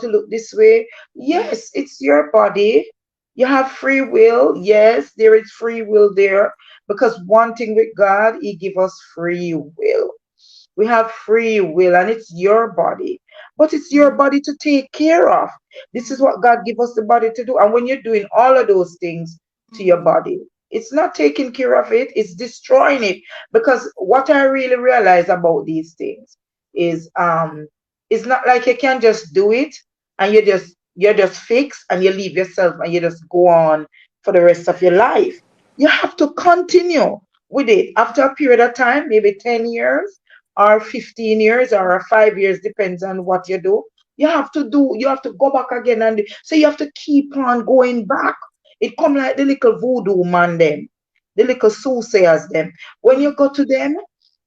to look this way. Yes, it's your body. You have free will. Yes, there is free will there. Because one thing with God, He give us free will. We have free will and it's your body. But it's your body to take care of. This is what God give us the body to do. And when you're doing all of those things to your body, it's not taking care of it, it's destroying it. Because what I really realize about these things is it's not like you can just do it and you're just fixed and you leave yourself and you just go on for the rest of your life. You have to continue with it after a period of time, maybe 10 years or 15 years or 5 years, depends on what you do. You have to go back again. And so you have to keep on going back. It come like the little voodoo man them, the little soothsayers them. When you go to them,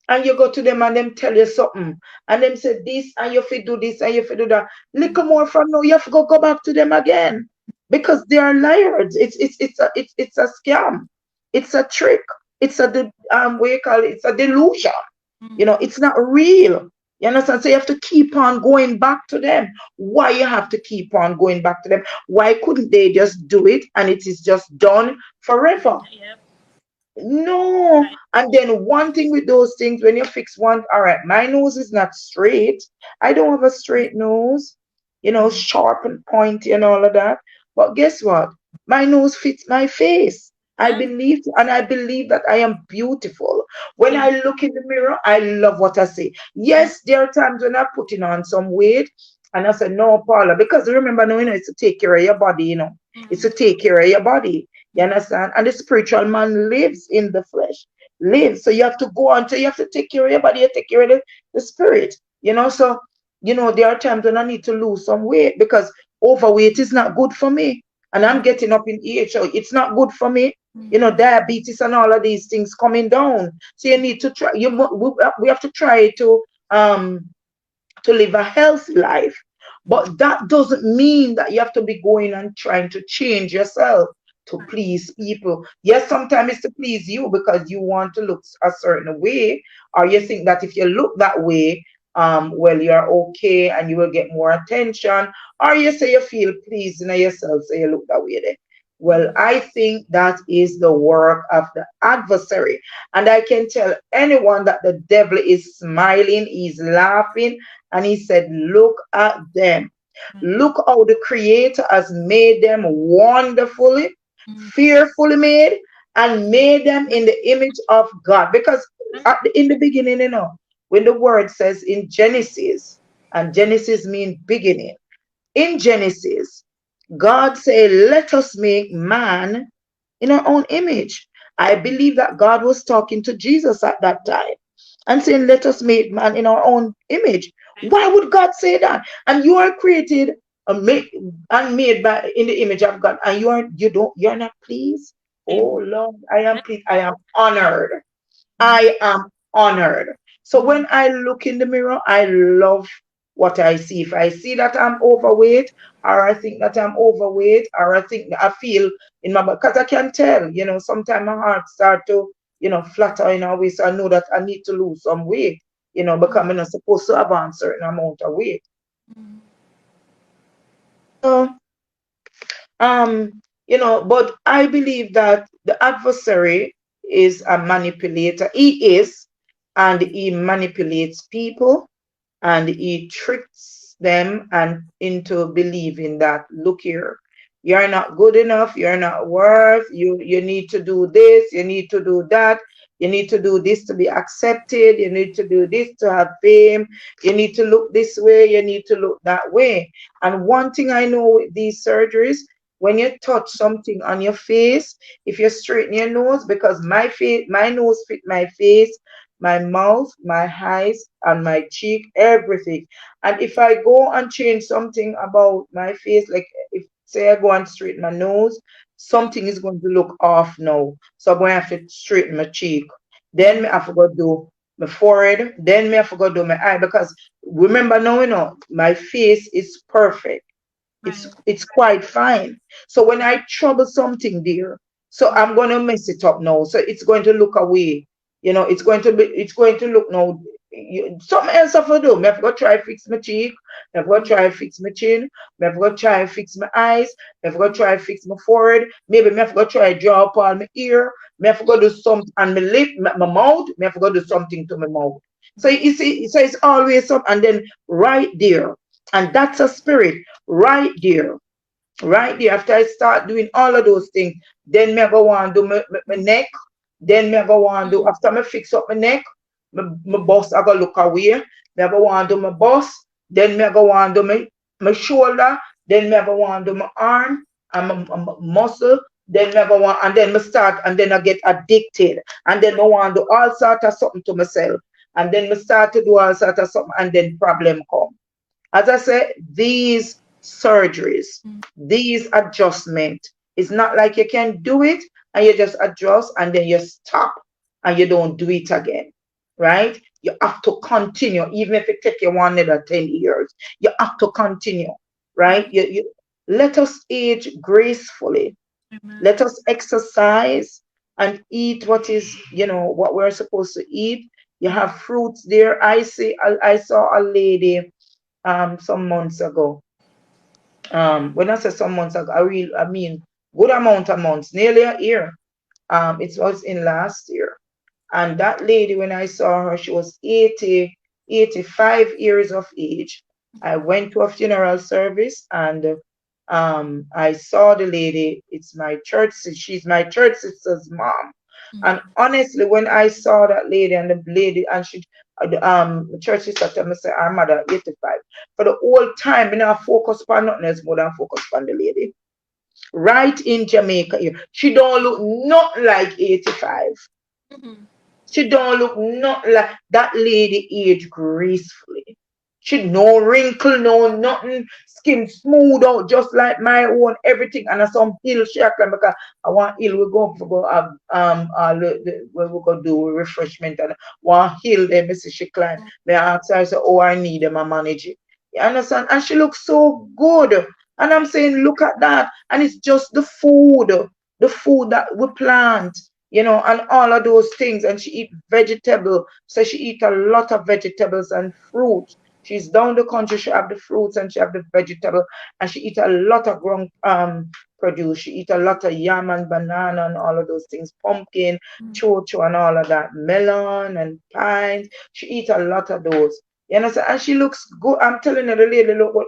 and you go to them and them tell you something, and them say this, and you fit do this, and you fit do that. Little more from now, you have to go back to them again because they are liars. It's a scam. It's a trick. It's what you call it? It's a delusion. It's not real. You understand? So you have to keep on going back to them. Why you have to keep on going back to them? Why couldn't they just do it and it is just done forever? Yep. No. Right. And then one thing with those things, when you fix one, all right, my nose is not straight. I don't have a straight nose, sharp and pointy and all of that. But guess what? My nose fits my face. Yeah. I believe that I am beautiful. When Yeah. I look in the mirror, I love what I see. Yes, there are times when I'm putting on some weight and I say, no, Paula, because remember, no, it's to take care of your body, it's to take care of your body. You understand? And the spiritual man lives in the flesh, lives. So you have to go on to, you have to take care of your body, you take care of the spirit, So, there are times when I need to lose some weight because overweight is not good for me. And I'm getting up in age, so it's not good for me. Diabetes and all of these things coming down. So you need to try, we have to try to live a healthy life. But that doesn't mean that you have to be going and trying to change yourself to please people. Yes, sometimes it's to please you because you want to look a certain way, or you think that if you look that way, well, you're okay and you will get more attention, or you say you feel pleased in yourself, so you look that way then. Well, I think that is the work of the adversary. And I can tell anyone that the devil is smiling, he's laughing, and he said, look at them. Look how the Creator has made them wonderfully, fearfully made, and made them in the image of God. Because in the beginning, when the word says in Genesis, and Genesis means beginning, in Genesis, God said, let us make man in our own image. I believe that God was talking to Jesus at that time and saying, let us make man in our own image. Why would God say that? And you are created and made by in the image of God, and you're not pleased. Oh Lord, I am pleased. I am honored. I am honored. So when I look in the mirror, I love what I see. If I see that I'm overweight, or I think that I'm overweight, or I think that I feel in my body, because I can tell, sometimes my heart start to, flutter in a way. So I know that I need to lose some weight, because I'm not supposed to have a certain amount of weight. So, but I believe that the adversary is a manipulator. He is, and he manipulates people and he tricks them and into believing that, look here, you're not good enough, you're not worth, you need to do this, you need to do that, you need to do this to be accepted, you need to do this to have fame, you need to look this way, you need to look that way. And one thing I know with these surgeries, when you touch something on your face, if you straighten your nose, because my nose fit my face, my mouth, my eyes, and my cheek, everything. And if I go and change something about my face, like if say I go and straighten my nose, something is going to look off now. So I'm going to have to straighten my cheek. Then I forgot to do my forehead. Then I forgot to do my eye, because remember now, my face is perfect. It's quite fine. So when I trouble something there, so I'm gonna mess it up now. So it's going to look away. It's going to look now. something else I have to do. Me have to go try fix my cheek. Me have to go try fix my chin. Me have to go try fix my eyes. Me have to go try fix my forehead. Maybe me have to go try draw up on my ear. Me have to go do something on my lip, my mouth. Me have to go do something to my mouth. So you see, so it's always up and then right there. And that's a spirit right there. Right there, after I start doing all of those things, then me I go on do my neck. Then me I go on do after me fix up my neck, my boss I go look away. Me I go on do my boss. Then me I go on do my shoulder. Then me I go on do my arm and my muscle. Then me I go on and then me start and then I get addicted. And then me want to do all sort of something to myself. And then me start to do all sort of something and then problem come. As I said, these surgeries, these adjustments, it's not like you can do it and you just adjust and then you stop and you don't do it again, right? You have to continue, even if it take you 1 another 10 years. You have to continue, right? Let us age gracefully. Let us exercise and eat what is, what we're supposed to eat. You have fruits there. I saw a lady some months ago. When I say some months ago, I mean good amount of months, nearly a year. It was in last year. And that lady, when I saw her, she was 80, 85 years of age. I went to a funeral service and I saw the lady. It's my church. She's my church sister's mom. And honestly, when I saw that lady and the lady, and she, the church sister tell me say her mother 85. For the whole time, you know, focus on nothing else more than focus on the lady. Right in Jamaica here. She don't look not like 85. She don't look not like that lady age gracefully. She no wrinkle, no nothing, skin smooth out just like my own, everything. And some hill she climb because I want hill we go have where we go do refreshment and one hill there, me see she climb. Me ask her, I say, oh I need them, I manage it. You understand? And she looks so good. And I'm saying, look at that. And it's just the food that we plant, and all of those things. And she eat vegetable. So she eat a lot of vegetables and fruits. She's down the country, she have the fruits and she have the vegetable. And she eat a lot of ground produce. She eat a lot of yam and banana and all of those things. Pumpkin, chocho and all of that. Melon and pines. She eat a lot of those. You understand? And she looks good. I'm telling you, the lady look good.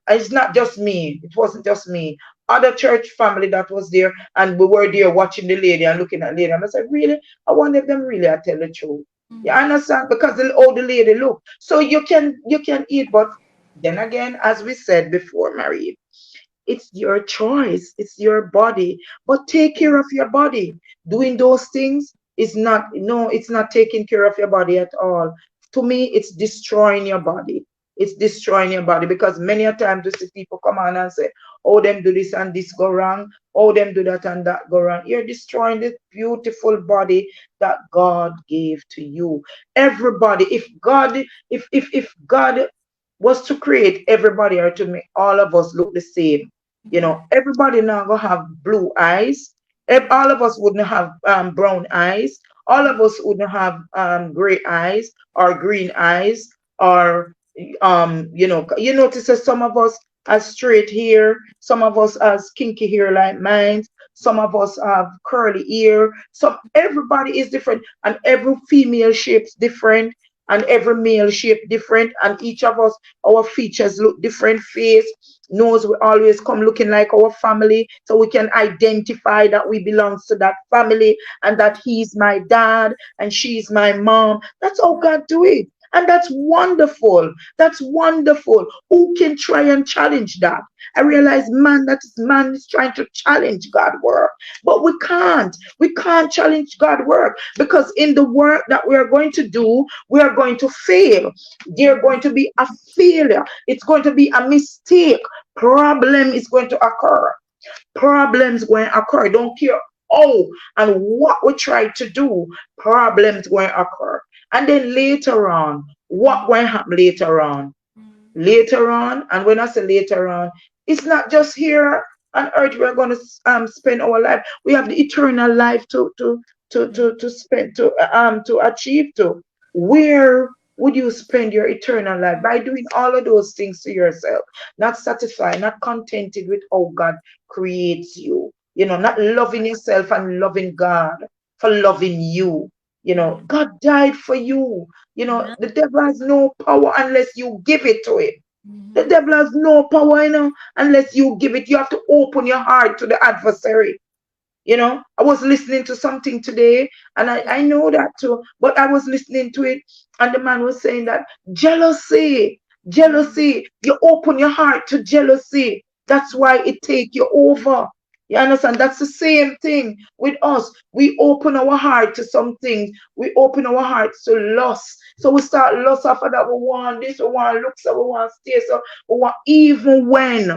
It's not just me. It wasn't just me. Other church family that was there, and we were there watching the lady and looking at the lady. And I said, really? I wonder if them really I tell the truth. You understand? Because the lady look. So you can eat, but then again, as we said before, Marie, it's your choice. It's your body. But take care of your body. Doing those things is not, no, it's not taking care of your body at all. To me, it's destroying your body. It's destroying your body because many a times you see people come on and say, oh, them do this and this go wrong. Oh, them do that and that go wrong. You're destroying this beautiful body that God gave to you. Everybody, if God was to create everybody or to make all of us look the same, everybody now gonna have blue eyes. All of us wouldn't have brown eyes. All of us wouldn't have gray eyes or green eyes or you notice that some of us have straight hair, some of us has kinky hair like mine, some of us have curly hair. Some everybody is different, and every female shape's different, and every male shape different, and each of us, our features look different. Face, nose, we always come looking like our family, so we can identify that we belong to that family and that he's my dad and she's my mom. That's how God do it. And that's wonderful. That's wonderful. Who can try and challenge that? I realize man is trying to challenge God work. But we can't. We can't challenge God work because in the work that we are going to do, we are going to fail. There's going to be a failure. It's going to be a mistake. Problem is going to occur. Problems going to occur. Don't care how and what we try to do. Problems going to occur. And then later on, what will happen later on? Later on, and when I say later on, it's not just here on earth we're going to spend our life. We have the eternal life to spend to achieve to. where would you spend your eternal life? By doing all of those things to yourself, not satisfied, not contented with how God creates you, not loving yourself and loving God for loving you. Yeah. God died for you. Amen. The devil has no power unless you give it to him. The Mm-hmm. devil has no power, unless you give it. You have to open your heart to the adversary. I was listening to something today, and I know that too, but I was listening to it, and the man was saying that jealousy, Mm-hmm. jealousy, you open your heart to jealousy. That's why it take you over. You understand? That's the same thing with us. We open our heart to some things. We open our hearts to lust. So we start lust after that. We want this, we want looks, so we want stay. So we want, even when